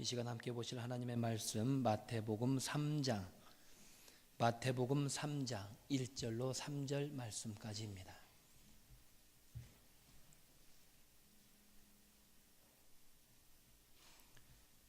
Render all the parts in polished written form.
시간 함께 보실 하나님의 말씀 마태복음 3장 1절로 3절 말씀까지입니다.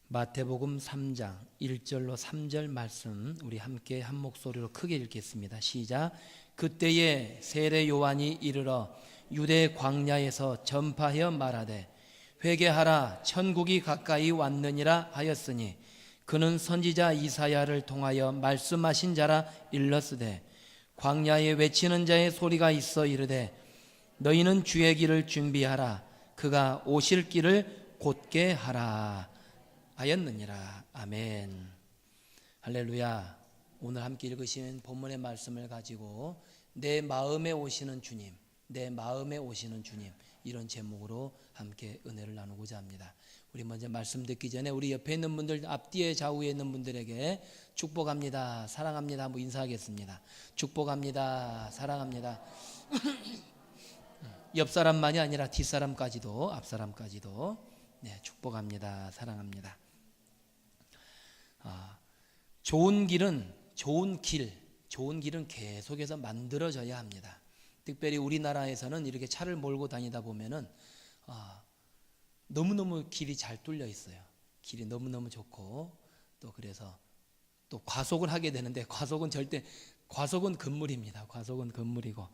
마태복음 3장 1절로 3절 말씀 우리 함께 한 목소리로 크게 읽겠습니다. 시작. 그때에 세례 요한이 이르러 유대 광야에서 전파하여 말하되 회개하라 천국이 가까이 왔느니라 하였으니 그는 선지자 이사야를 통하여 말씀하신 자라 일렀으되 광야에 외치는 자의 소리가 있어 이르되 너희는 주의 길을 준비하라 그가 오실 길을 곧게 하라 하였느니라. 아멘. 할렐루야. 오늘 함께 읽으신 본문의 말씀을 가지고 내 마음에 오시는 주님, 내 마음에 오시는 주님, 이런 제목으로 함께 은혜를 나누고자 합니다. 우리 먼저 말씀 듣기 전에 우리 옆에 있는 분들, 앞뒤에 좌우에 있는 분들에게 축복합니다, 사랑합니다 한번 인사하겠습니다. 축복합니다, 사랑합니다. 옆 사람만이 아니라 뒷 사람까지도, 앞 사람까지도 축복합니다, 사랑합니다. 좋은 길은 계속해서 만들어져야 합니다. 특별히 우리나라에서는 이렇게 차를 몰고 다니다 보면은 너무너무 길이 잘 뚫려 있어요. 길이 너무너무 좋고 또 그래서 또 과속을 하게 되는데 과속은 금물입니다. 과속은 금물이고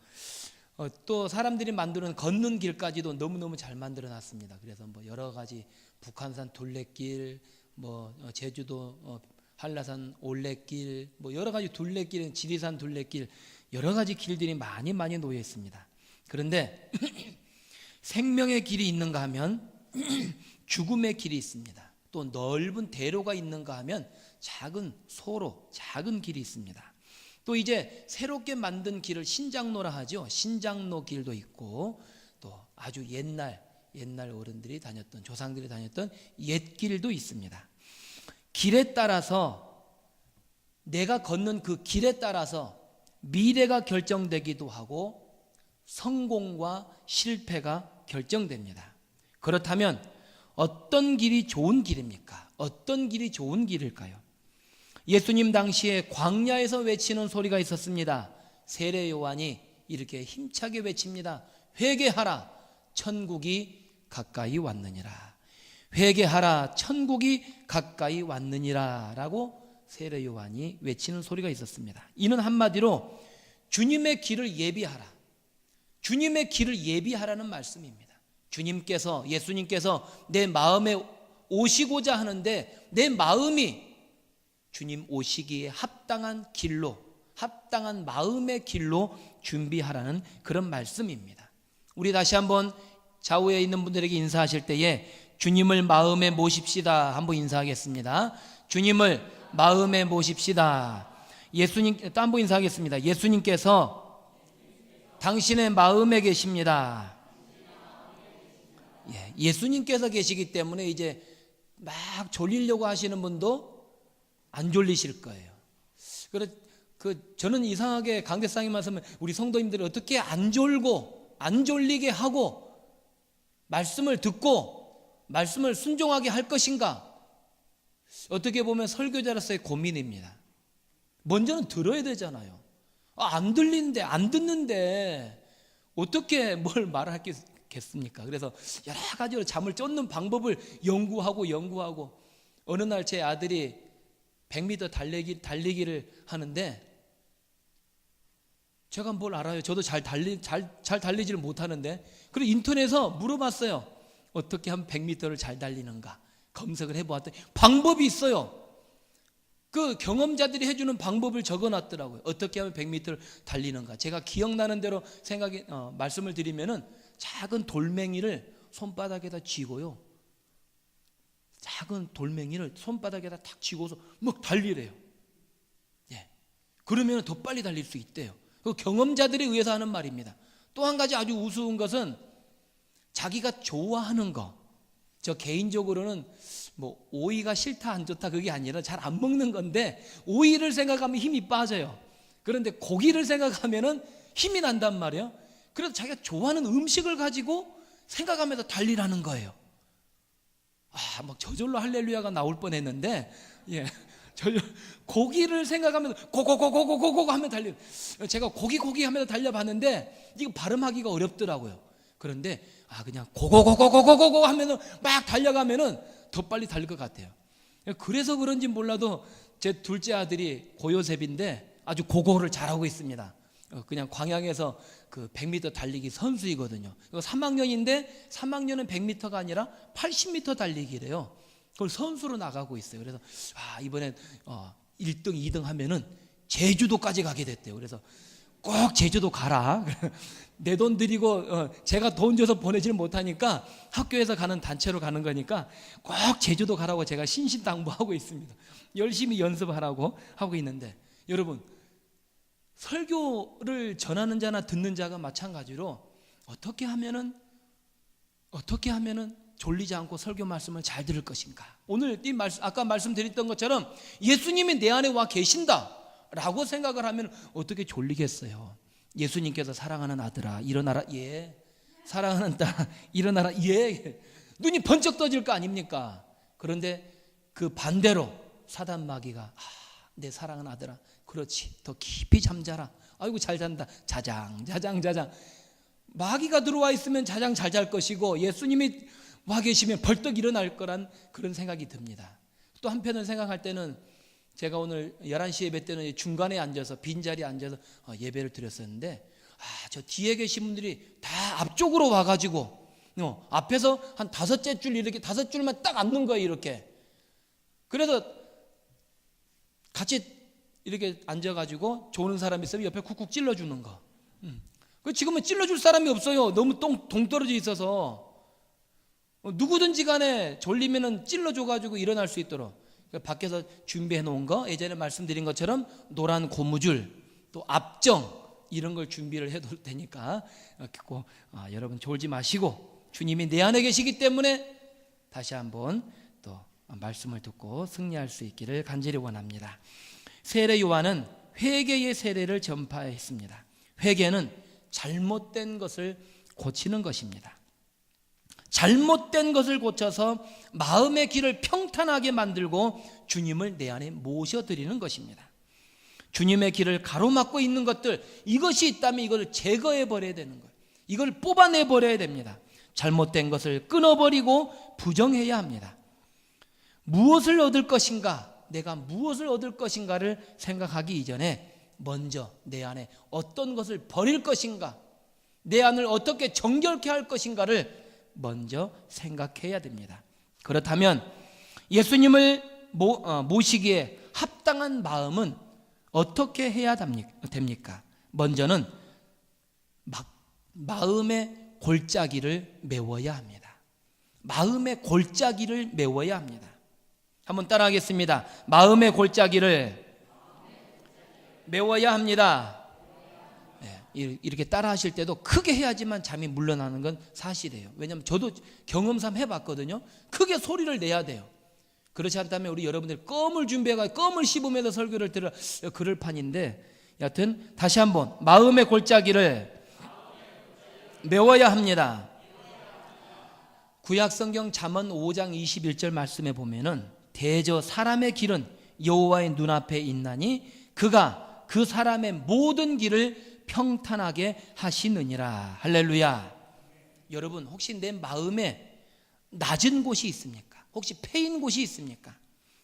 또 사람들이 만드는 걷는 길까지도 너무너무 잘 만들어 놨습니다. 그래서 뭐 여러 가지 북한산 둘레길, 제주도 한라산 올레길, 여러 가지 둘레길, 지리산 둘레길, 여러 가지 길들이 많이 놓여 있습니다. 그런데 생명의 길이 있는가 하면 죽음의 길이 있습니다. 또 넓은 대로가 있는가 하면 작은 소로, 작은 길이 있습니다. 또 이제 새롭게 만든 길을 신장로라 하죠. 신장로 길도 있고 또 아주 옛날 어른들이 다녔던, 조상들이 다녔던 옛길도 있습니다. 길에 따라서, 내가 걷는 그 길에 따라서 미래가 결정되기도 하고 성공과 실패가 결정됩니다. 그렇다면 어떤 길이 좋은 길입니까? 어떤 길이 좋은 길일까요? 예수님 당시에 광야에서 외치는 소리가 있었습니다. 세례 요한이 이렇게 힘차게 외칩니다. 회개하라 천국이 가까이 왔느니라. 회개하라 천국이 가까이 왔느니라 라고 세례 요한이 외치는 소리가 있었습니다. 이는 한마디로 주님의 길을 예비하라, 주님의 길을 예비하라는 말씀입니다. 예수님께서 내 마음에 오시고자 하는데 내 마음이 주님 오시기에 합당한 길로, 합당한 마음의 길로 준비하라는 그런 말씀입니다. 우리 다시 한번 좌우에 있는 분들에게 인사하실 때에 주님을 마음에 모십시다 한번 인사하겠습니다. 주님을 마음에 모십시다. 또 한번 인사하겠습니다. 예수님께서 당신의 마음에 계십니다. 예수님께서 계시기 때문에 이제 막 졸리려고 하시는 분도 안 졸리실 거예요. 저는 이상하게 강대상에 말씀을 우리 성도님들이 어떻게 안 졸고 안 졸리게 하고 말씀을 듣고 말씀을 순종하게 할 것인가? 어떻게 보면 설교자로서의 고민입니다. 먼저는 들어야 되잖아요. 안 들리는데, 안 듣는데 어떻게 뭘 말하겠습니까? 그래서 여러 가지로 잠을 쫓는 방법을 연구하고 어느 날 제 아들이 100m 달리기를 하는데 제가 뭘 알아요? 저도 잘 달리지를 못하는데 그래서 인터넷에서 물어봤어요. 어떻게 하면 100m를 잘 달리는가 검색을 해보았더니 방법이 있어요. 그 경험자들이 해주는 방법을 적어놨더라고요. 어떻게 하면 100m를 달리는가. 제가 기억나는 대로 말씀을 드리면은 작은 돌멩이를 손바닥에다 쥐고요. 작은 돌멩이를 손바닥에다 탁 쥐고서 막 달리래요. 그러면 더 빨리 달릴 수 있대요. 그 경험자들에 의해서 하는 말입니다. 또 한 가지 아주 우스운 것은 자기가 좋아하는 거. 저 개인적으로는 오이가 싫다 안 좋다 그게 아니라 잘 안 먹는 건데 오이를 생각하면 힘이 빠져요. 그런데 고기를 생각하면은 힘이 난단 말이에요. 그래서 자기가 좋아하는 음식을 가지고 생각하면서 달리라는 거예요. 막 저절로 할렐루야가 나올 뻔했는데, 예, 고기를 생각하면서 고고고고고고고 하면 제가 고기 하면서 달려봤는데 이거 발음하기가 어렵더라고요. 그런데 그냥 고고고고고고고 하면은 막 달려가면은 더 빨리 달릴 것 같아요. 그래서 그런지 몰라도 제 둘째 아들이 고요셉인데 아주 고고를 잘하고 있습니다. 그냥 광양에서 그 100m 달리기 선수이거든요. 3학년인데 3학년은 100m가 아니라 80m 달리기래요. 그걸 선수로 나가고 있어요. 그래서 이번엔 1등, 2등 하면은 제주도까지 가게 됐대요. 그래서 꼭 제주도 가라. 내 돈 들이고 제가 돈 줘서 보내지를 못하니까 학교에서 가는 단체로 가는 거니까 꼭 제주도 가라고 제가 신신당부하고 있습니다. 열심히 연습하라고 하고 있는데, 여러분, 설교를 전하는 자나 듣는 자가 마찬가지로 어떻게 하면은 졸리지 않고 설교 말씀을 잘 들을 것인가. 오늘 아까 말씀드렸던 것처럼 예수님이 내 안에 와 계신다 라고 생각을 하면 어떻게 졸리겠어요. 예수님께서 사랑하는 아들아 일어나라. 예. 사랑하는 딸아 일어나라. 예. 눈이 번쩍 떠질 거 아닙니까? 그런데 그 반대로 사단 마귀가 내 사랑하는 아들아, 그렇지, 더 깊이 잠자라. 아이고 잘 잔다. 자장. 마귀가 들어와 있으면 자장 잘 잘 것이고 예수님이 와 계시면 벌떡 일어날 거란 그런 생각이 듭니다. 또 한편을 생각할 때는 제가 오늘 11시 예배 때는 중간에 앉아서 빈자리에 앉아서 예배를 드렸었는데 저 뒤에 계신 분들이 다 앞쪽으로 와가지고 앞에서 한 5째 줄 이렇게 5줄만 딱 앉는 거예요. 이렇게. 그래서 같이 이렇게 앉아가지고 좋은 사람이 있으면 옆에 쿡쿡 찔러주는 거. 지금은 찔러줄 사람이 없어요. 너무 동떨어져 있어서. 누구든지 간에 졸리면은 찔러줘가지고 일어날 수 있도록 밖에서 준비해 놓은 거, 예전에 말씀드린 것처럼 노란 고무줄, 또 압정 이런 걸 준비를 해둘 테니까 여러분 졸지 마시고 주님이 내 안에 계시기 때문에 다시 한번 또 말씀을 듣고 승리할 수 있기를 간절히 원합니다. 세례 요한은 회개의 세례를 전파했습니다. 회개는 잘못된 것을 고치는 것입니다. 잘못된 것을 고쳐서 마음의 길을 평탄하게 만들고 주님을 내 안에 모셔드리는 것입니다. 주님의 길을 가로막고 있는 것들, 이것이 있다면 이걸 제거해 버려야 되는 거예요. 이걸 뽑아내 버려야 됩니다. 잘못된 것을 끊어버리고 부정해야 합니다. 무엇을 얻을 것인가, 내가 무엇을 얻을 것인가를 생각하기 이전에 먼저 내 안에 어떤 것을 버릴 것인가, 내 안을 어떻게 정결케 할 것인가를 먼저 생각해야 됩니다. 그렇다면 예수님을 모시기에 합당한 마음은 어떻게 해야 됩니까? 먼저는 마음의 골짜기를 메워야 합니다. 마음의 골짜기를 메워야 합니다. 한번 따라하겠습니다. 마음의 골짜기를 메워야 합니다. 이렇게 따라 하실 때도 크게 해야지만 잠이 물러나는 건 사실이에요. 왜냐하면 저도 경험상 해봤거든요. 크게 소리를 내야 돼요. 그렇지 않다면 우리 여러분들 껌을 준비해가 껌을 씹으면서 설교를 들으라 그럴 판인데, 여하튼 다시 한번 마음의 골짜기를 메워야 합니다. 구약 성경 잠언 5장 21절 말씀에 보면은 대저 사람의 길은 여호와의 눈앞에 있나니 그가 그 사람의 모든 길을 평탄하게 하시느니라. 할렐루야. 여러분, 혹시 내 마음에 낮은 곳이 있습니까? 혹시 패인 곳이 있습니까?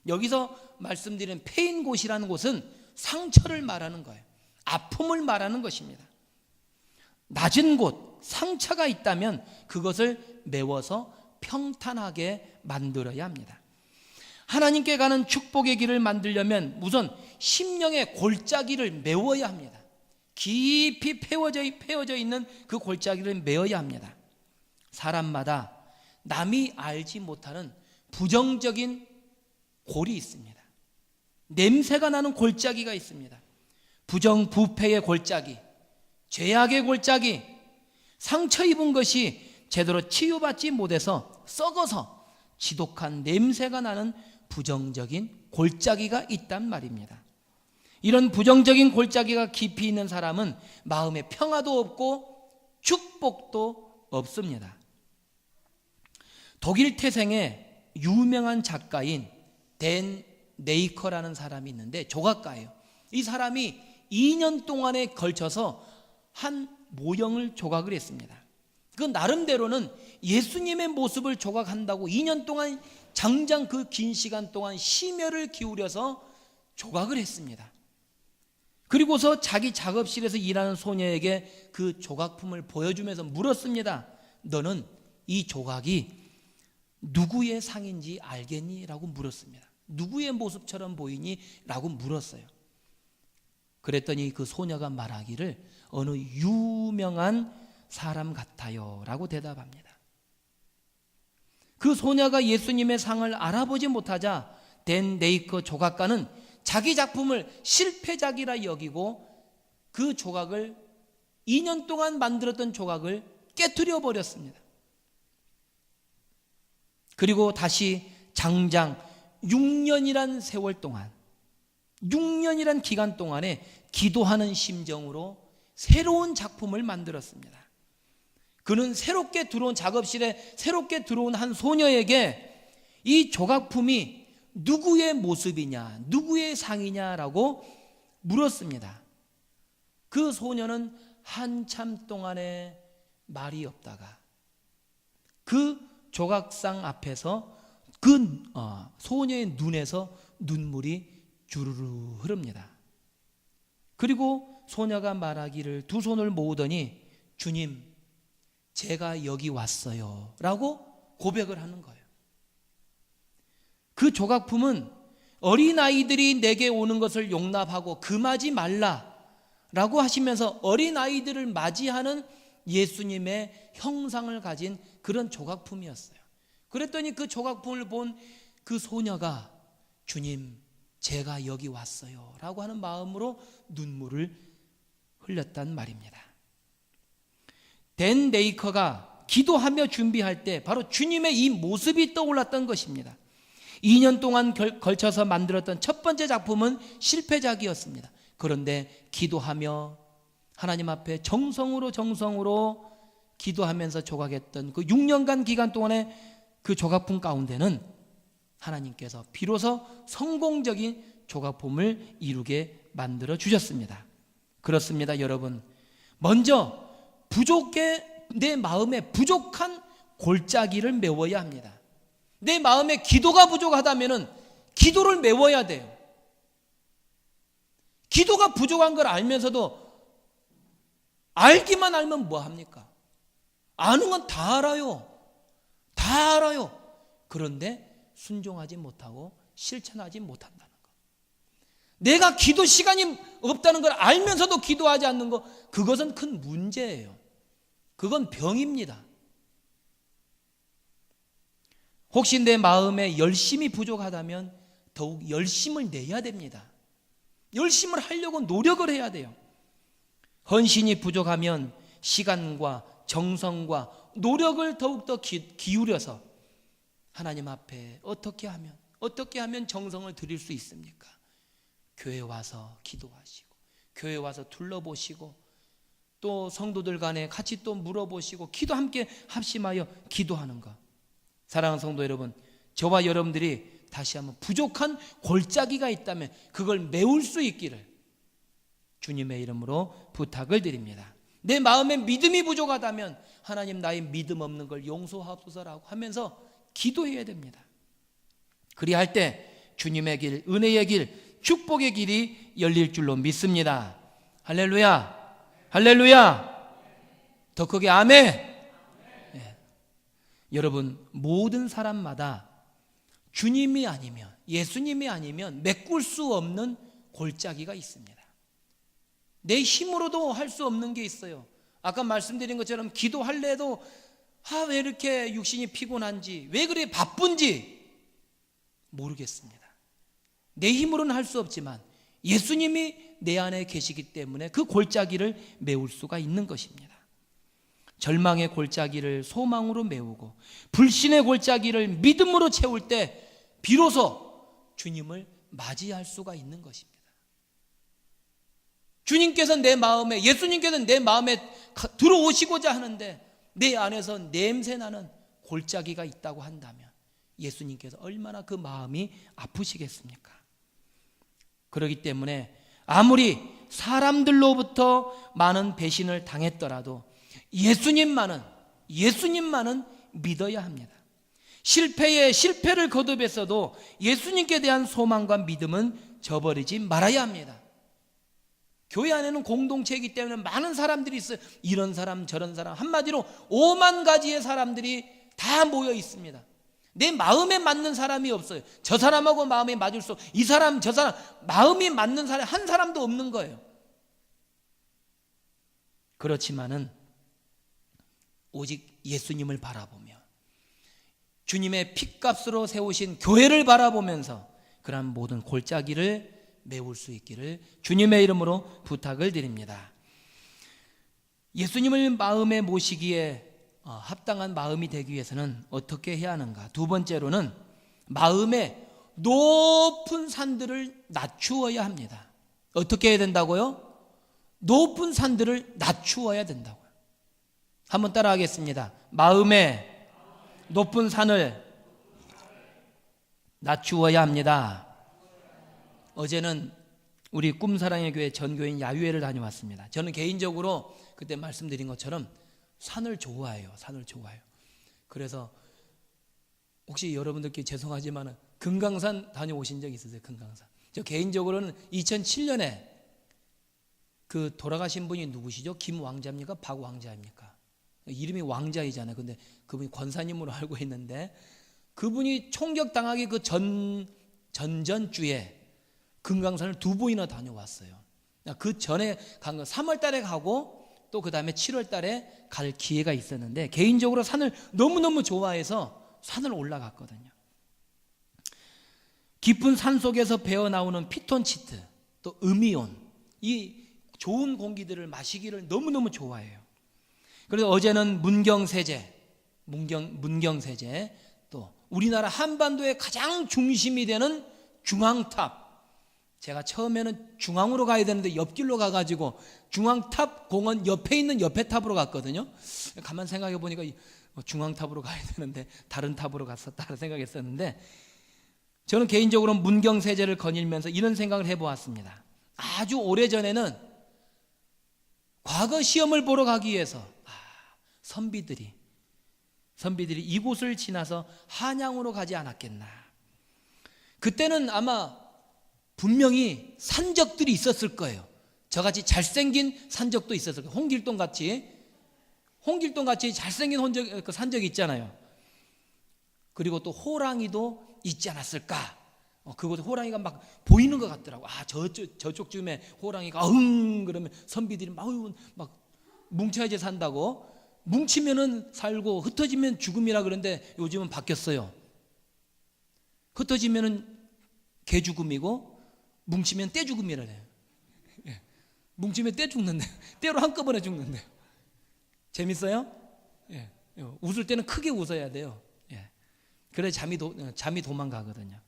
여기서 말씀드린 패인 곳이라는 곳은 상처를 말하는 거예요. 아픔을 말하는 것입니다. 낮은 곳, 상처가 있다면 그것을 메워서 평탄하게 만들어야 합니다. 하나님께 가는 축복의 길을 만들려면 우선 심령의 골짜기를 메워야 합니다. 깊이 패워져 있는 그 골짜기를 메워야 합니다. 사람마다 남이 알지 못하는 부정적인 골이 있습니다. 냄새가 나는 골짜기가 있습니다. 부정부패의 골짜기, 죄악의 골짜기, 상처 입은 것이 제대로 치유받지 못해서 썩어서 지독한 냄새가 나는 부정적인 골짜기가 있단 말입니다. 이런 부정적인 골짜기가 깊이 있는 사람은 마음에 평화도 없고 축복도 없습니다. 독일 태생의 유명한 작가인 댄 네이커라는 사람이 있는데 조각가예요. 이 사람이 2년 동안에 걸쳐서 한 모형을 조각을 했습니다. 그 나름대로는 예수님의 모습을 조각한다고 2년 동안 장장 그 긴 시간 동안 심혈을 기울여서 조각을 했습니다. 그리고서 자기 작업실에서 일하는 소녀에게 그 조각품을 보여주면서 물었습니다. 너는 이 조각이 누구의 상인지 알겠니? 라고 물었습니다. 누구의 모습처럼 보이니? 라고 물었어요. 그랬더니 그 소녀가 말하기를 어느 유명한 사람 같아요 라고 대답합니다. 그 소녀가 예수님의 상을 알아보지 못하자 댄 네이커 조각가는 자기 작품을 실패작이라 여기고 그 조각을 2년 동안 만들었던 조각을 깨트려 버렸습니다. 그리고 다시 장장 6년이란 세월 동안 6년이란 기간 동안에 기도하는 심정으로 새로운 작품을 만들었습니다. 그는 새롭게 들어온 작업실에 새롭게 들어온 한 소녀에게 이 조각품이 누구의 모습이냐, 누구의 상이냐라고 물었습니다. 그 소녀는 한참 동안에 말이 없다가 그 조각상 앞에서 그 소녀의 눈에서 눈물이 주르르 흐릅니다. 그리고 소녀가 말하기를 두 손을 모으더니 주님, 제가 여기 왔어요 라고 고백을 하는 거예요. 그 조각품은 어린아이들이 내게 오는 것을 용납하고 금하지 말라 라고 하시면서 어린아이들을 맞이하는 예수님의 형상을 가진 그런 조각품이었어요. 그랬더니 그 조각품을 본 그 소녀가 주님, 제가 여기 왔어요 라고 하는 마음으로 눈물을 흘렸단 말입니다. 댄 네이커가 기도하며 준비할 때 바로 주님의 이 모습이 떠올랐던 것입니다. 2년 동안 걸쳐서 만들었던 첫 번째 작품은 실패작이었습니다. 그런데 기도하며 하나님 앞에 정성으로 기도하면서 조각했던 그 6년간 기간 동안의 그 조각품 가운데는 하나님께서 비로소 성공적인 조각품을 이루게 만들어 주셨습니다. 그렇습니다, 여러분. 먼저 내 마음에 부족한 골짜기를 메워야 합니다. 내 마음에 기도가 부족하다면 기도를 메워야 돼요. 기도가 부족한 걸 알면서도 알기만 알면 뭐합니까? 아는 건 다 알아요. 다 알아요. 그런데 순종하지 못하고 실천하지 못한다는 거. 내가 기도 시간이 없다는 걸 알면서도 기도하지 않는 거, 그것은 큰 문제예요. 그건 병입니다. 혹시 내 마음에 열심이 부족하다면 더욱 열심을 내야 됩니다. 열심을 하려고 노력을 해야 돼요. 헌신이 부족하면 시간과 정성과 노력을 더욱더 기울여서 하나님 앞에 어떻게 하면 정성을 드릴 수 있습니까? 교회 와서 기도하시고, 교회 와서 둘러보시고, 또 성도들 간에 같이 또 물어보시고, 기도 함께 합심하여 기도하는 것. 사랑하는 성도 여러분, 저와 여러분들이 다시 한번 부족한 골짜기가 있다면 그걸 메울 수 있기를 주님의 이름으로 부탁을 드립니다. 내 마음에 믿음이 부족하다면 하나님, 나의 믿음 없는 걸 용서하옵소서라고 하면서 기도해야 됩니다. 그리할 때 주님의 길, 은혜의 길, 축복의 길이 열릴 줄로 믿습니다. 할렐루야, 할렐루야. 더 크게 아멘. 네. 여러분, 모든 사람마다 주님이 아니면, 예수님이 아니면 메꿀 수 없는 골짜기가 있습니다. 내 힘으로도 할 수 없는 게 있어요. 아까 말씀드린 것처럼 기도할래도 왜 이렇게 육신이 피곤한지, 왜 그래 바쁜지 모르겠습니다. 내 힘으로는 할 수 없지만 예수님이 내 안에 계시기 때문에 그 골짜기를 메울 수가 있는 것입니다. 절망의 골짜기를 소망으로 메우고 불신의 골짜기를 믿음으로 채울 때 비로소 주님을 맞이할 수가 있는 것입니다. 주님께서 내 마음에, 예수님께서 내 마음에 들어오시고자 하는데 내 안에서 냄새나는 골짜기가 있다고 한다면 예수님께서 얼마나 그 마음이 아프시겠습니까? 그렇기 때문에 아무리 사람들로부터 많은 배신을 당했더라도 예수님만은 믿어야 합니다. 실패에 실패를 거듭했어도 예수님께 대한 소망과 믿음은 저버리지 말아야 합니다. 교회 안에는 공동체이기 때문에 많은 사람들이 있어요. 이런 사람 저런 사람, 한마디로 5만 가지의 사람들이 다 모여 있습니다. 내 마음에 맞는 사람이 없어요. 저 사람하고 마음이 맞을 수, 이 사람 저 사람, 마음이 맞는 사람 한 사람도 없는 거예요. 그렇지만은 오직 예수님을 바라보며 주님의 핏값으로 세우신 교회를 바라보면서 그러한 모든 골짜기를 메울 수 있기를 주님의 이름으로 부탁을 드립니다. 예수님을 마음에 모시기에 합당한 마음이 되기 위해서는 어떻게 해야 하는가? 두 번째로는 마음의 높은 산들을 낮추어야 합니다. 어떻게 해야 된다고요? 높은 산들을 낮추어야 된다고요. 한번 따라하겠습니다. 마음의 높은 산을 낮추어야 합니다. 어제는 우리 꿈사랑의 교회 전교인 야유회를 다녀왔습니다. 저는 개인적으로 그때 말씀드린 것처럼 산을 좋아해요. 산을 좋아해요. 그래서 혹시 여러분들께 죄송하지만 금강산 다녀오신 적 있으세요? 금강산. 저 개인적으로는 2007년에 그 돌아가신 분이 누구시죠? 김왕자입니까? 박왕자입니까? 이름이 왕자이잖아요. 근데 그분이 권사님으로 알고 있는데 그분이 총격당하기 그 전전주에 금강산을 2번이나 다녀왔어요. 그 전에 간 건 3월 달에 가고 또 그 다음에 7월 달에 갈 기회가 있었는데 개인적으로 산을 너무너무 좋아해서 산을 올라갔거든요. 깊은 산 속에서 배어나오는 피톤치드 또 음이온, 이 좋은 공기들을 마시기를 너무너무 좋아해요. 그래서 어제는 문경세제 또 우리나라 한반도의 가장 중심이 되는 중앙탑, 제가 처음에는 중앙으로 가야 되는데 옆길로 가가지고 중앙탑 공원 옆에 있는 옆에 탑으로 갔거든요. 가만 생각해 보니까 중앙탑으로 가야 되는데 다른 탑으로 갔었다 생각했었는데 저는 개인적으로 문경세제를 거닐면서 이런 생각을 해보았습니다. 아주 오래전에는 과거 시험을 보러 가기 위해서 선비들이 이곳을 지나서 한양으로 가지 않았겠나. 그때는 아마 분명히 산적들이 있었을 거예요. 저같이 잘생긴 산적도 있었을 거예요. 홍길동같이 잘생긴 산적이 있잖아요. 그리고 또 호랑이도 있지 않았을까. 그곳에 호랑이가 막 보이는 것 같더라고. 저쪽쯤에 호랑이가 그러면 선비들이 막 뭉쳐야지 산다고. 뭉치면은 살고 흩어지면 죽음이라 그러는데 요즘은 바뀌었어요. 흩어지면은 개죽음이고 뭉치면 떼죽음이라 해요. 뭉치면 떼 죽는데 때로 한꺼번에 죽는데 재밌어요? 웃을 때는 크게 웃어야 돼요. 그래 잠이 도망가거든요.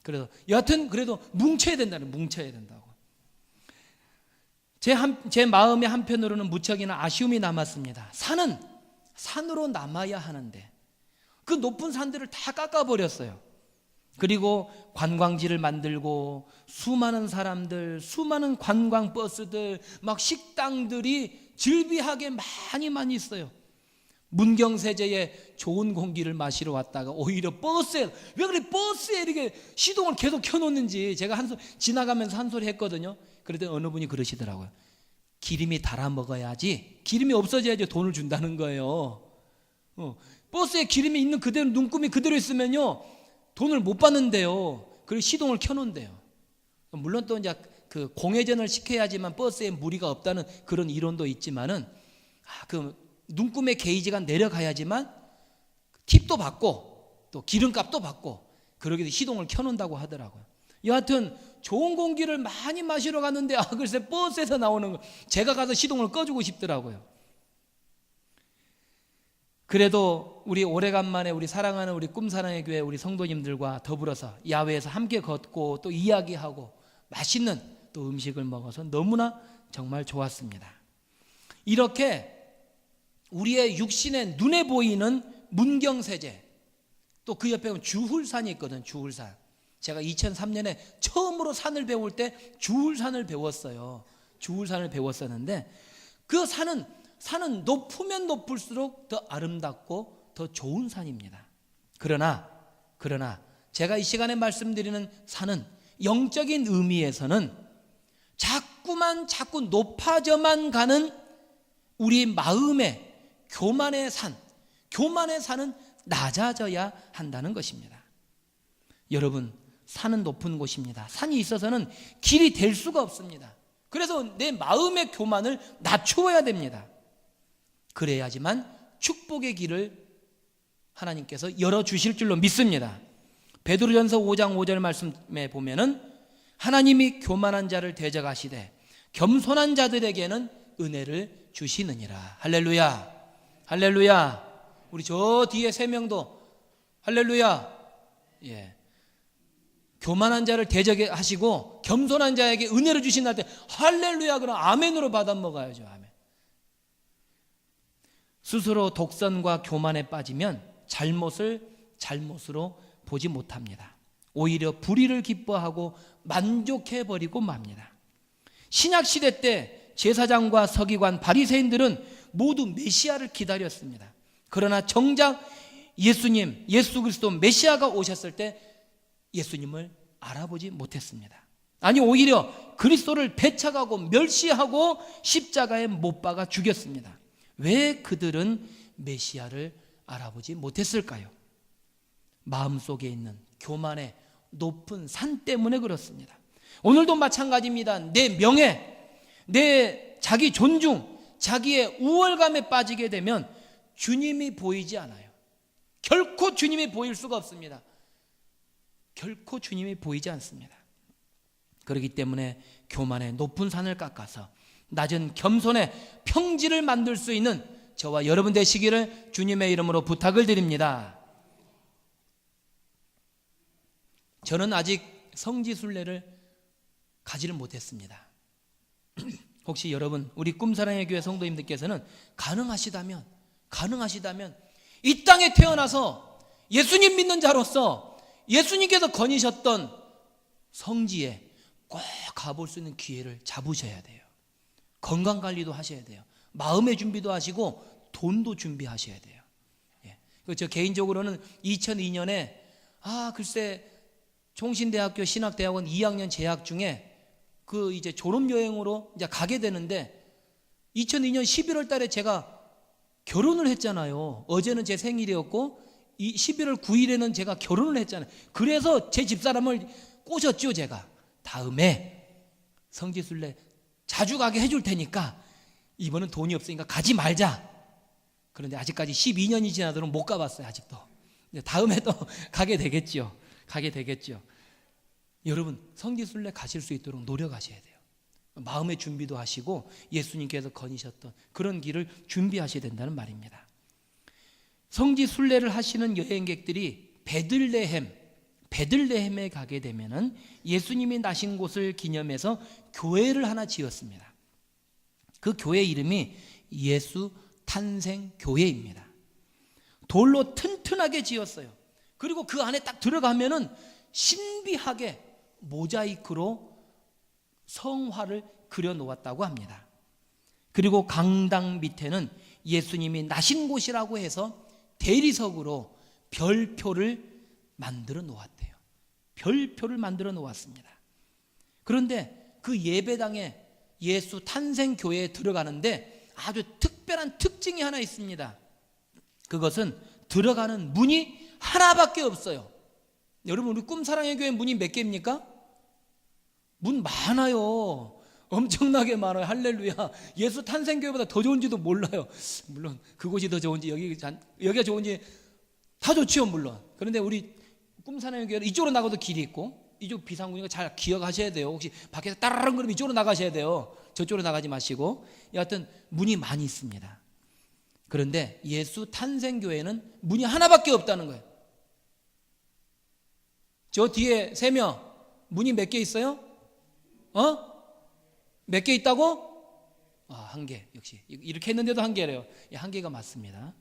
그래서 여하튼 그래도 뭉쳐야 된다고. 제 마음의 한편으로는 무척이나 아쉬움이 남았습니다. 산은 산으로 남아야 하는데 그 높은 산들을 다 깎아버렸어요. 그리고 관광지를 만들고 수많은 사람들, 수많은 관광버스들, 막 식당들이 즐비하게 많이 있어요. 문경세제에 좋은 공기를 마시러 왔다가 오히려 버스에 이렇게 시동을 계속 켜놓는지 제가 지나가면서 한 소리 했거든요. 그랬더니 어느 분이 그러시더라고요. 기름이 달아 먹어야지, 기름이 없어져야지 돈을 준다는 거예요. 버스에 기름이 있는 그대로, 눈금이 그대로 있으면요 돈을 못 받는데요. 그리고 시동을 켜놓는데요. 물론 또 이제 그 공회전을 시켜야지만 버스에 무리가 없다는 그런 이론도 있지만은 그 눈금의 게이지가 내려가야지만 팁도 받고 또 기름값도 받고 그러기도 시동을 켜놓는다고 하더라고요. 여하튼 좋은 공기를 많이 마시러 갔는데 글쎄 버스에서 나오는 거 제가 가서 시동을 꺼주고 싶더라고요. 그래도 우리 오래간만에 우리 사랑하는 우리 꿈사랑의 교회 우리 성도님들과 더불어서 야외에서 함께 걷고 또 이야기하고 맛있는 또 음식을 먹어서 너무나 정말 좋았습니다. 이렇게 우리의 육신의 눈에 보이는 문경세제, 또 그 옆에 보면 주훌산이 있거든. 주훌산. 제가 2003년에 처음으로 산을 배울 때 주훌산을 배웠어요. 주훌산을 배웠었는데 그 산은 높으면 높을수록 더 아름답고 더 좋은 산입니다. 그러나 제가 이 시간에 말씀드리는 산은 영적인 의미에서는 자꾸 높아져만 가는 우리 마음의 교만의 산은 낮아져야 한다는 것입니다. 여러분, 산은 높은 곳입니다. 산이 있어서는 길이 될 수가 없습니다. 그래서 내 마음의 교만을 낮추어야 됩니다. 그래야지만 축복의 길을 하나님께서 열어주실 줄로 믿습니다. 베드로전서 5장 5절 말씀에 보면은 하나님이 교만한 자를 대적하시되 겸손한 자들에게는 은혜를 주시느니라. 할렐루야, 할렐루야. 우리 저 뒤에 3명도 할렐루야. 예. 교만한 자를 대적하시고 겸손한 자에게 은혜를 주신다 할 때 할렐루야 그럼 아멘으로 받아 먹어야죠. 아멘. 스스로 독선과 교만에 빠지면 잘못을 잘못으로 보지 못합니다. 오히려 불의를 기뻐하고 만족해버리고 맙니다. 신약시대 때 제사장과 서기관, 바리새인들은 모두 메시아를 기다렸습니다. 그러나 정작 예수 그리스도 메시아가 오셨을 때 예수님을 알아보지 못했습니다. 아니 오히려 그리스도를 배척하고 멸시하고 십자가에 못 박아 죽였습니다. 왜 그들은 메시아를 알아보지 못했을까요? 마음속에 있는 교만의 높은 산 때문에 그렇습니다. 오늘도 마찬가지입니다. 내 명예, 내 자기 존중, 자기의 우월감에 빠지게 되면 주님이 보이지 않아요. 결코 주님이 보일 수가 없습니다. 결코 주님이 보이지 않습니다. 그렇기 때문에 교만의 높은 산을 깎아서 낮은 겸손의 평지를 만들 수 있는 저와 여러분 되시기를 주님의 이름으로 부탁을 드립니다. 저는 아직 성지순례를 가지를 못했습니다. 혹시 여러분 우리 꿈사랑의 교회 성도님들께서는 가능하시다면 이 땅에 태어나서 예수님 믿는 자로서 예수님께서 거니셨던 성지에 꼭 가볼 수 있는 기회를 잡으셔야 돼요. 건강관리도 하셔야 돼요. 마음의 준비도 하시고 돈도 준비하셔야 돼요. 예. 저 개인적으로는 2002년에 글쎄 총신대학교 신학대학원 2학년 재학 중에 그 이제 졸업여행으로 이제 가게 되는데 2002년 11월 달에 제가 결혼을 했잖아요. 어제는 제 생일이었고 11월 9일에는 제가 결혼을 했잖아요. 그래서 제 집사람을 꼬셨죠. 제가 다음에 성지순례 자주 가게 해줄 테니까 이번은 돈이 없으니까 가지 말자. 그런데 아직까지 12년이 지나도록 못 가봤어요. 아직도. 다음에 또 가게 되겠죠. 여러분 성지순례 가실 수 있도록 노력하셔야 돼요. 마음의 준비도 하시고 예수님께서 거니셨던 그런 길을 준비하셔야 된다는 말입니다. 성지순례를 하시는 여행객들이 베들레헴에 가게 되면은 예수님이 나신 곳을 기념해서 교회를 하나 지었습니다. 그 교회 이름이 예수 탄생 교회입니다. 돌로 튼튼하게 지었어요. 그리고 그 안에 딱 들어가면은 신비하게 모자이크로 성화를 그려 놓았다고 합니다. 그리고 강당 밑에는 예수님이 나신 곳이라고 해서 대리석으로 별표를 만들어 놓았대요. 별표를 만들어 놓았습니다. 그런데 그 예배당에 예수 탄생교회에 들어가는데 아주 특별한 특징이 하나 있습니다. 그것은 들어가는 문이 하나밖에 없어요. 여러분 우리 꿈사랑의 교회 문이 몇 개입니까? 문 많아요. 엄청나게 많아요. 할렐루야. 예수 탄생교회보다 더 좋은지도 몰라요. 물론 그곳이 더 좋은지 여기가 좋은지 다 좋지요. 물론. 그런데 우리 꿈사랑의 교회는 이쪽으로 나가도 길이 있고 이쪽 비상구니까 잘 기억하셔야 돼요. 혹시 밖에서 따르릉 그러면 이쪽으로 나가셔야 돼요. 저쪽으로 나가지 마시고. 여하튼 문이 많이 있습니다. 그런데 예수 탄생교회는 문이 하나밖에 없다는 거예요. 저 뒤에 3명 문이 몇 개 있어요? 몇 개 있다고? 1개. 역시 이렇게 했는데도 1개래요. 1개가 맞습니다.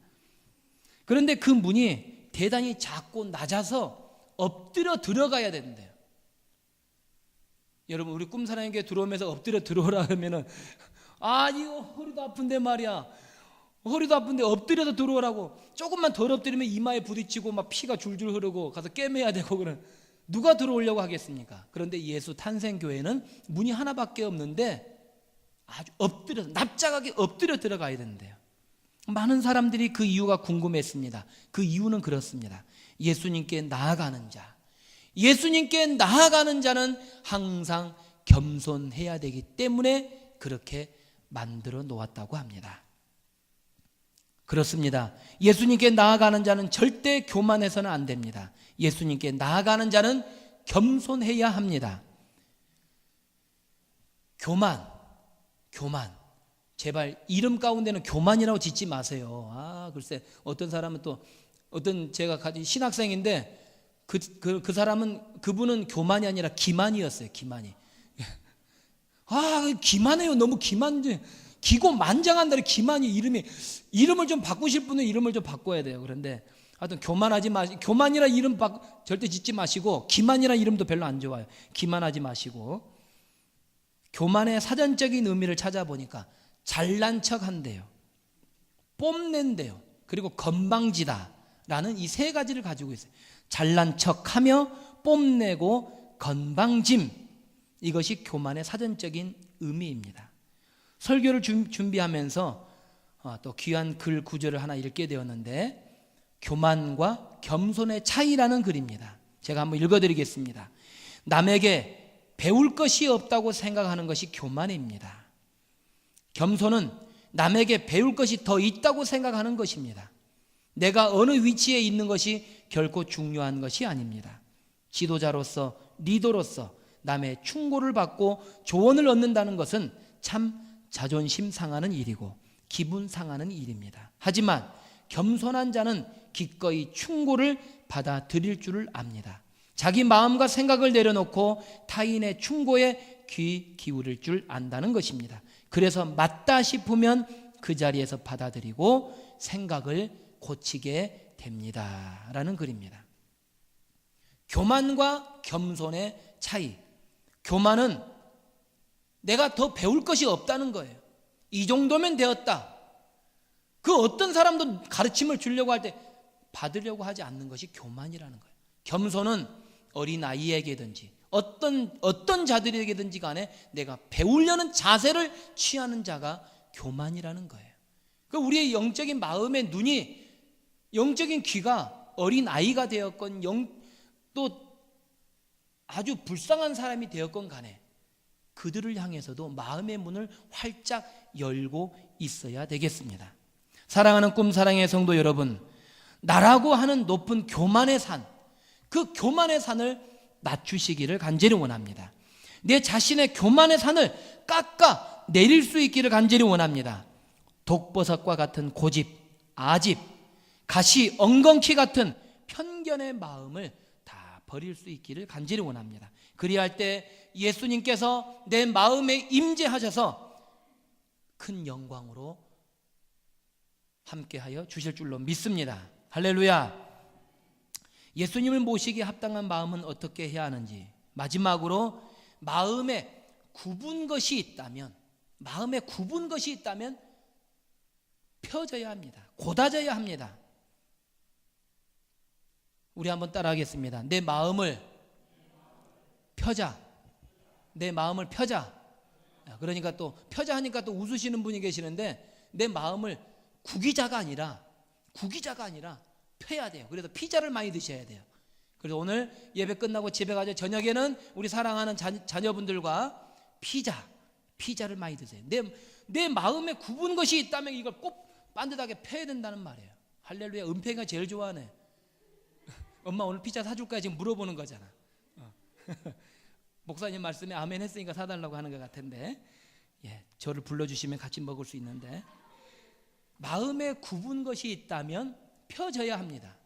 그런데 그 문이 대단히 작고 낮아서 엎드려 들어가야 된대요. 여러분, 우리 꿈사랑교회 들어오면서 엎드려 들어오라 하면은 이거 허리도 아픈데 말이야, 허리도 아픈데 엎드려서 들어오라고. 조금만 덜 엎드리면 이마에 부딪히고 막 피가 줄줄 흐르고 가서 꿰매야 되고, 그런 누가 들어오려고 하겠습니까? 그런데 예수 탄생교회는 문이 하나밖에 없는데 아주 엎드려, 납작하게 엎드려 들어가야 된대요. 많은 사람들이 그 이유가 궁금했습니다. 그 이유는 그렇습니다. 예수님께 나아가는 자, 예수님께 나아가는 자는 항상 겸손해야 되기 때문에 그렇게 만들어 놓았다고 합니다. 그렇습니다. 예수님께 나아가는 자는 절대 교만해서는 안 됩니다. 예수님께 나아가는 자는 겸손해야 합니다. 교만. 제발 이름 가운데는 교만이라고 짓지 마세요. 글쎄, 어떤 사람은 또, 제가 가진 신학생인데 그 사람은, 그분은 교만이 아니라 기만이었어요. 기만이. 기만해요. 너무 기고만장한다는 기만이. 이름을 좀 바꾸실 분은 이름을 좀 바꿔야 돼요. 그런데 하여튼 교만이라 이름 절대 짓지 마시고, 기만이라 이름도 별로 안 좋아요. 기만하지 마시고. 교만의 사전적인 의미를 찾아보니까 잘난 척한대요, 뽐낸대요, 그리고 건방지다라는 이 세 가지를 가지고 있어요. 잘난 척하며 뽐내고 건방짐, 이것이 교만의 사전적인 의미입니다. 설교를 준비하면서 또 귀한 글 구절을 하나 읽게 되었는데, 교만과 겸손의 차이라는 글입니다. 제가 한번 읽어드리겠습니다. 남에게 배울 것이 없다고 생각하는 것이 교만입니다. 겸손은 남에게 배울 것이 더 있다고 생각하는 것입니다. 내가 어느 위치에 있는 것이 결코 중요한 것이 아닙니다. 지도자로서, 리더로서 남의 충고를 받고 조언을 얻는다는 것은 참 자존심 상하는 일이고 기분 상하는 일입니다. 하지만 겸손한 자는 기꺼이 충고를 받아들일 줄을 압니다. 자기 마음과 생각을 내려놓고 타인의 충고에 귀 기울일 줄 안다는 것입니다. 그래서 맞다 싶으면 그 자리에서 받아들이고 생각을 고치게 됩니다. 라는 글입니다. 교만과 겸손의 차이. 교만은 내가 더 배울 것이 없다는 거예요. 이 정도면 되었다. 그 어떤 사람도 가르침을 주려고 할 때 받으려고 하지 않는 것이 교만이라는 거예요. 겸손은 어린아이에게든지 어떤 자들에게든지 간에 내가 배우려는 자세를 취하는 자가 교만이라는 거예요. 우리의 영적인 마음의 눈이, 영적인 귀가 어린아이가 되었건 또 아주 불쌍한 사람이 되었건 간에 그들을 향해서도 마음의 문을 활짝 열고 있어야 되겠습니다. 사랑하는 꿈사랑의 성도 여러분, 나라고 하는 높은 교만의 산, 그 교만의 산을 낮추시기를 간절히 원합니다. 내 자신의 교만의 산을 깎아 내릴 수 있기를 간절히 원합니다. 독버섯과 같은 고집, 아집, 가시, 엉겅퀴 같은 편견의 마음을 다 버릴 수 있기를 간절히 원합니다. 그리할 때 예수님께서 내 마음에 임재하셔서 큰 영광으로 함께하여 주실 줄로 믿습니다. 할렐루야. 예수님을 모시기에 합당한 마음은 어떻게 해야 하는지, 마지막으로 마음에 굽은 것이 있다면 펴져야 합니다. 곧아져야 합니다. 우리 한번 따라하겠습니다. 내 마음을 펴자. 내 마음을 펴자. 그러니까 또 펴자 하니까 또 웃으시는 분이 계시는데, 내 마음을 구기자가 아니라 펴야 돼요. 그래서 피자를 많이 드셔야 돼요. 그래서 오늘 예배 끝나고 집에 가서 저녁에는 우리 사랑하는 자녀분들과 피자를 많이 드세요. 내 마음에 굽은 것이 있다면 이걸 꼭 반듯하게 펴야 된다는 말이에요. 할렐루야. 은폐가 제일 좋아하네. 엄마 오늘 피자 사줄까? 지금 물어보는 거잖아. 목사님 말씀에 아멘 했으니까 사달라고 하는 것 같은데, 저를 불러주시면 같이 먹을 수 있는데, 마음에 굽은 것이 있다면 펴져야 합니다.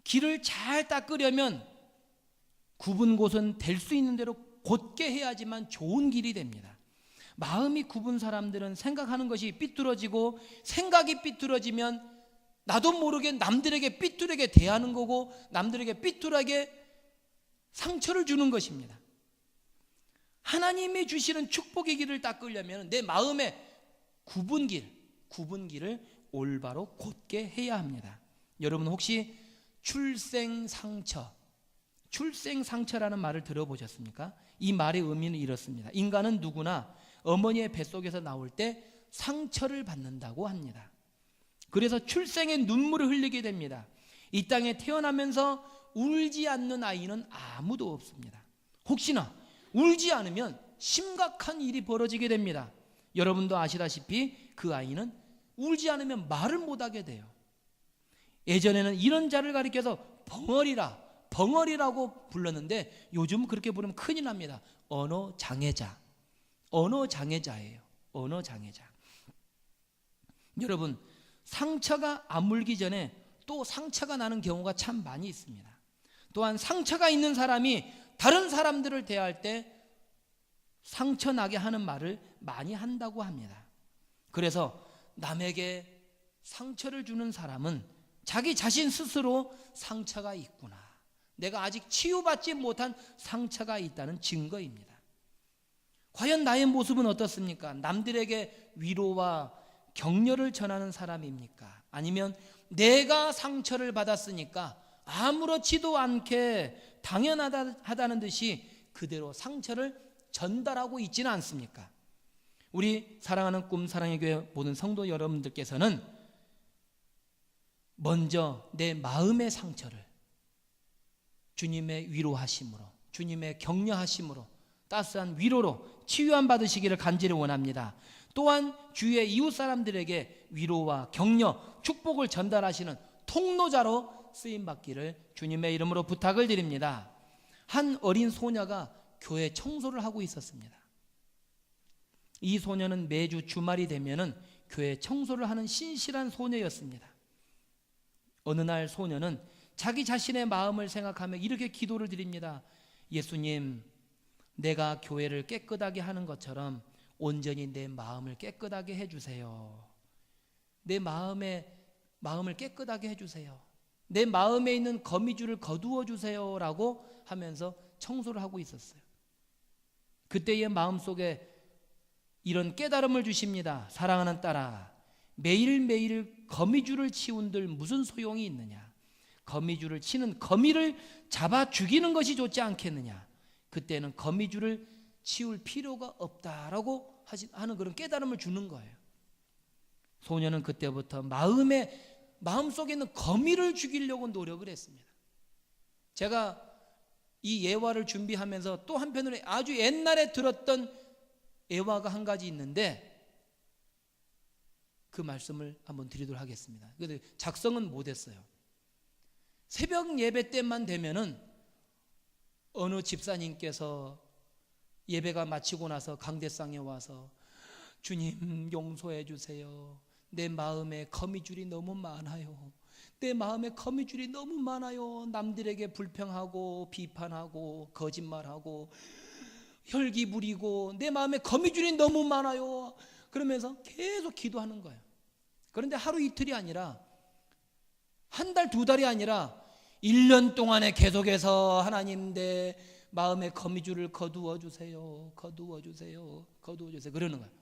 길을 잘 닦으려면 굽은 곳은 될 수 있는 대로 곧게 해야지만 좋은 길이 됩니다. 마음이 굽은 사람들은 생각하는 것이 삐뚤어지고, 생각이 삐뚤어지면 나도 모르게 남들에게 삐뚤하게 대하는 거고 남들에게 삐뚤하게 상처를 주는 것입니다. 하나님이 주시는 축복의 길을 닦으려면 내 마음의 굽은 길을 올바로 곧게 해야 합니다. 여러분 혹시 출생상처라는 말을 들어보셨습니까? 이 말의 의미는 이렇습니다. 인간은 누구나 어머니의 뱃속에서 나올 때 상처를 받는다고 합니다. 그래서 출생의 눈물을 흘리게 됩니다. 이 땅에 태어나면서 울지 않는 아이는 아무도 없습니다. 혹시나 울지 않으면 심각한 일이 벌어지게 됩니다. 여러분도 아시다시피 그 아이는 울지 않으면 말을 못하게 돼요. 예전에는 이런 자를 가리켜서 벙어리라고 불렀는데 요즘 그렇게 부르면 큰일 납니다. 언어장애자예요. 언어장애자. 여러분, 상처가 아물기 전에 또 상처가 나는 경우가 참 많이 있습니다. 또한 상처가 있는 사람이 다른 사람들을 대할 때 상처 나게 하는 말을 많이 한다고 합니다. 그래서 남에게 상처를 주는 사람은 자기 자신 스스로 상처가 있구나, 내가 아직 치유받지 못한 상처가 있다는 증거입니다. 과연 나의 모습은 어떻습니까? 남들에게 위로와 격려를 전하는 사람입니까? 아니면 내가 상처를 받았으니까 아무렇지도 않게 당연하다는 듯이 그대로 상처를 전달하고 있지는 않습니까? 우리 사랑하는 꿈 사랑의 교회 모든 성도 여러분들께서는 먼저 내 마음의 상처를 주님의 위로하심으로, 주님의 격려하심으로, 따스한 위로로 치유함 받으시기를 간절히 원합니다. 또한 주위의 이웃 사람들에게 위로와 격려, 축복을 전달하시는 통로자로 쓰임받기를 주님의 이름으로 부탁을 드립니다. 한 어린 소녀가 교회 청소를 하고 있었습니다. 이 소녀는 매주 주말이 되면은 교회 청소를 하는 신실한 소녀였습니다. 어느 날 소녀는 자기 자신의 마음을 생각하며 이렇게 기도를 드립니다. 예수님, 내가 교회를 깨끗하게 하는 것처럼 온전히 내 마음을 깨끗하게 해주세요. 내 마음을 깨끗하게 해주세요. 내 마음에 있는 거미줄을 거두어 주세요 라고 하면서 청소를 하고 있었어요. 그때의 마음속에 이런 깨달음을 주십니다. 사랑하는 딸아, 매일매일 거미줄을 치운들 무슨 소용이 있느냐? 거미줄을 치는 거미를 잡아 죽이는 것이 좋지 않겠느냐? 그때는 거미줄을 치울 필요가 없다라고 하는 그런 깨달음을 주는 거예요. 소녀는 그때부터 마음속에 있는 거미를 죽이려고 노력을 했습니다. 제가 이 예화를 준비하면서 또 한편으로 아주 옛날에 들었던 예화가 한 가지 있는데 그 말씀을 한번 드리도록 하겠습니다. 그런데 작성은 못했어요. 새벽 예배 때만 되면은 어느 집사님께서 예배가 마치고 나서 강대상에 와서 주님 용서해 주세요. 내 마음에 거미줄이 너무 많아요. 내 마음에 거미줄이 너무 많아요. 남들에게 불평하고 비판하고 거짓말하고 혈기 부리고 내 마음에 거미줄이 너무 많아요. 그러면서 계속 기도하는 거예요. 그런데 하루 이틀이 아니라 한 달, 두 달이 아니라 1년 동안에 계속해서 하나님 내 마음의 거미줄을 거두어 주세요. 거두어 주세요. 거두어 주세요. 그러는 거예요.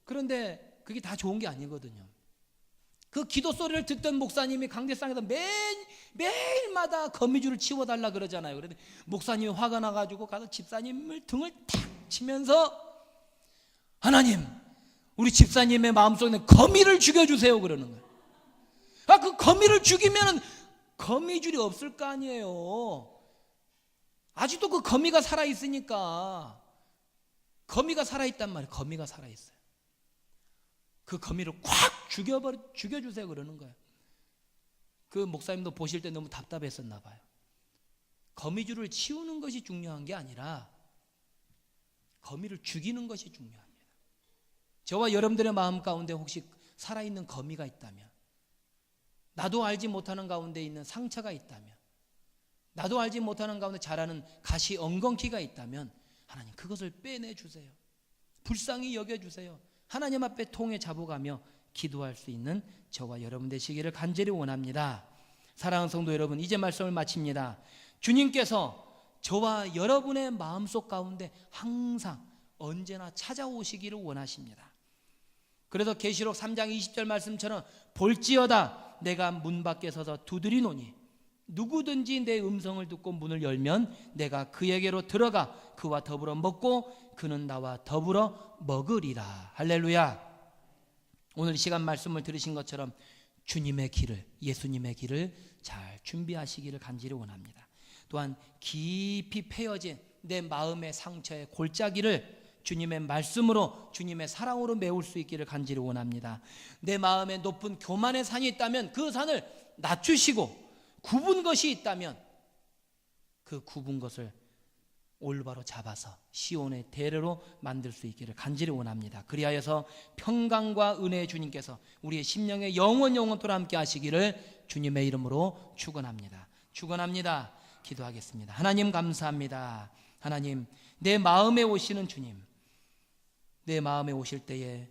그런데 그게 다 좋은 게 아니거든요. 그 기도 소리를 듣던 목사님이 강대상에서 매일마다 거미줄을 치워달라 그러잖아요. 그런데 목사님이 화가 나가지고 가서 집사님을 등을 탁 치면서 하나님, 우리 집사님의 마음속에 있는 거미를 죽여주세요 그러는 거예요. 그 거미를 죽이면 거미줄이 없을 거 아니에요. 아직도 그 거미가 살아있으니까. 거미가 살아있단 말이에요. 거미가 살아있어요. 그 거미를 콱 죽여주세요 그러는 거예요. 그 목사님도 보실 때 너무 답답했었나 봐요. 거미줄을 치우는 것이 중요한 게 아니라 거미를 죽이는 것이 중요합니다. 저와 여러분들의 마음 가운데 혹시 살아있는 거미가 있다면, 나도 알지 못하는 가운데 있는 상처가 있다면, 나도 알지 못하는 가운데 자라는 가시 엉겅퀴가 있다면 하나님 그것을 빼내주세요. 불쌍히 여겨주세요. 하나님 앞에 통에 잡아가며 기도할 수 있는 저와 여러분 되시기를 간절히 원합니다. 사랑하는 성도 여러분, 이제 말씀을 마칩니다. 주님께서 저와 여러분의 마음속 가운데 항상 언제나 찾아오시기를 원하십니다. 그래서 계시록 3장 20절 말씀처럼 볼지어다 내가 문 밖에 서서 두드리노니 누구든지 내 음성을 듣고 문을 열면 내가 그에게로 들어가 그와 더불어 먹고 그는 나와 더불어 먹으리라. 할렐루야. 오늘 이 시간 말씀을 들으신 것처럼 주님의 길을, 예수님의 길을 잘 준비하시기를 간절히 원합니다. 또한 깊이 패여진 내 마음의 상처의 골짜기를 주님의 말씀으로, 주님의 사랑으로 메울 수 있기를 간절히 원합니다. 내 마음에 높은 교만의 산이 있다면 그 산을 낮추시고 굽은 것이 있다면 그 굽은 것을 올바로 잡아서 시온의 대로로 만들 수 있기를 간절히 원합니다. 그리하여서 평강과 은혜의 주님께서 우리의 심령에 영원토록 함께 하시기를 주님의 이름으로 축원합니다. 기도하겠습니다. 하나님 감사합니다. 하나님, 내 마음에 오시는 주님, 내 마음에 오실 때에